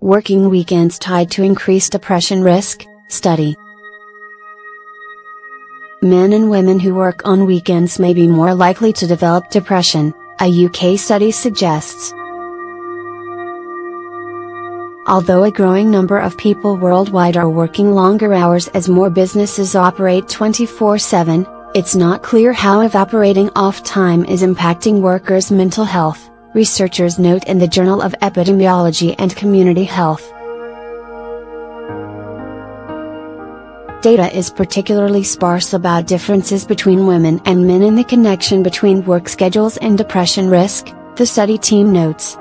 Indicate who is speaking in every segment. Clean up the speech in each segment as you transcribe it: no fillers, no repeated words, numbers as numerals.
Speaker 1: Working weekends tied to increased depression risk, study. Men and women who work on weekends may be more likely to develop depression, a UK study suggests. Although a growing number of people worldwide are working longer hours as more businesses operate 24/7, it's not clear how evaporating off time is impacting workers' mental health, researchers note in the Journal of Epidemiology and Community Health. Data is particularly sparse about differences between women and men in the connection between work schedules and depression risk, the study team notes.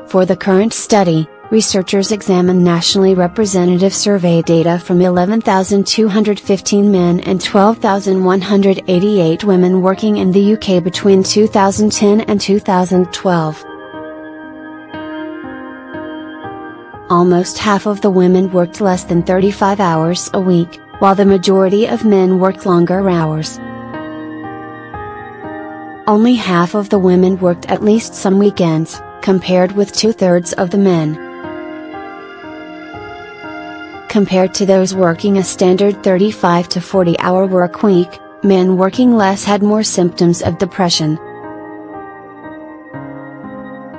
Speaker 1: For the current study, researchers examined nationally representative survey data from 11,215 men and 12,188 women working in the UK between 2010 and 2012. Almost half of the women worked less than 35 hours a week, while the majority of men worked longer hours. Only half of the women worked at least some weekends, compared with 2/3 of the men. Compared to those working a standard 35 to 40-hour work week, men working less had more symptoms of depression.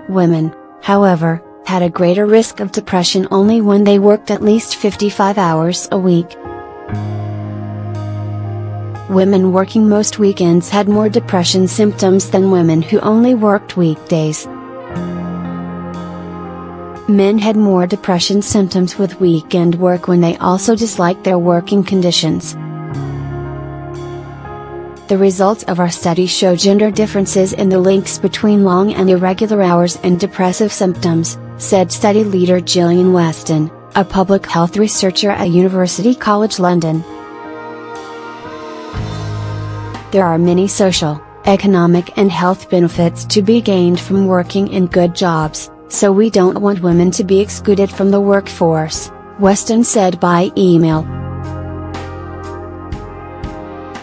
Speaker 1: Women, however, had a greater risk of depression only when they worked at least 55 hours a week. Women working most weekends had more depression symptoms than women who only worked weekdays. Men had more depression symptoms with weekend work when they also disliked their working conditions. The results of our study show gender differences in the links between long and irregular hours and depressive symptoms, said study leader Gillian Weston, a public health researcher at University College London. There are many social, economic and health benefits to be gained from working in good jobs, so we don't want women to be excluded from the workforce, Weston said by email.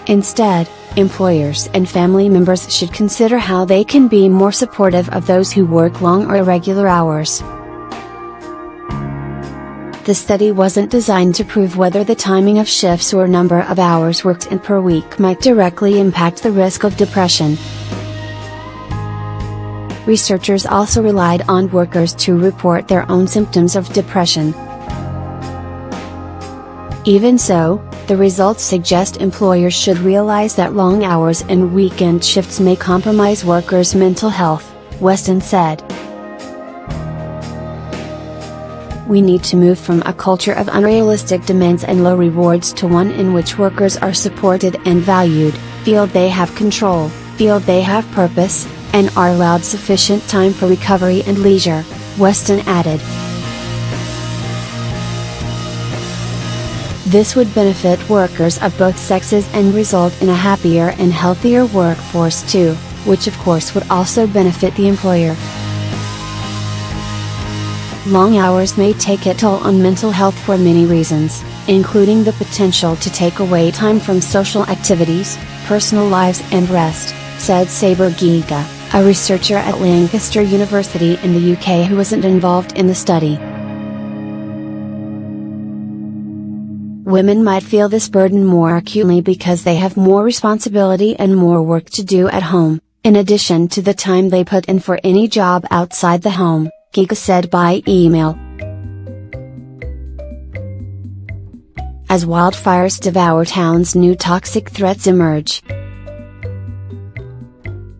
Speaker 1: Instead, employers and family members should consider how they can be more supportive of those who work long or irregular hours. The study wasn't designed to prove whether the timing of shifts or number of hours worked in per week might directly impact the risk of depression. Researchers also relied on workers to report their own symptoms of depression. Even so, the results suggest employers should realize that long hours and weekend shifts may compromise workers' mental health, Weston said. We need to move from a culture of unrealistic demands and low rewards to one in which workers are supported and valued, feel they have control, feel they have purpose, and are allowed sufficient time for recovery and leisure, Weston added. This would benefit workers of both sexes and result in a happier and healthier workforce too, which of course would also benefit the employer. Long hours may take a toll on mental health for many reasons, including the potential to take away time from social activities, personal lives and rest, said Saber Giga, a researcher at Lancaster University in the UK who wasn't involved in the study. Women might feel this burden more acutely because they have more responsibility and more work to do at home, in addition to the time they put in for any job outside the home, Giga said by email. As wildfires devour towns, new toxic threats emerge.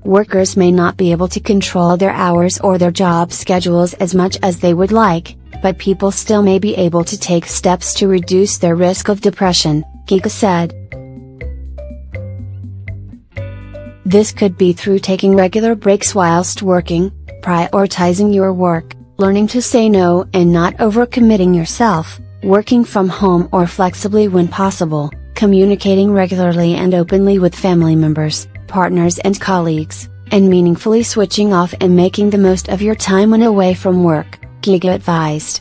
Speaker 1: Workers may not be able to control their hours or their job schedules as much as they would like, but people still may be able to take steps to reduce their risk of depression, Giga said. This could be through taking regular breaks whilst working, prioritizing your work, learning to say no and not overcommitting yourself, working from home or flexibly when possible, communicating regularly and openly with family members, partners and colleagues, and meaningfully switching off and making the most of your time when away from work, Giga advised.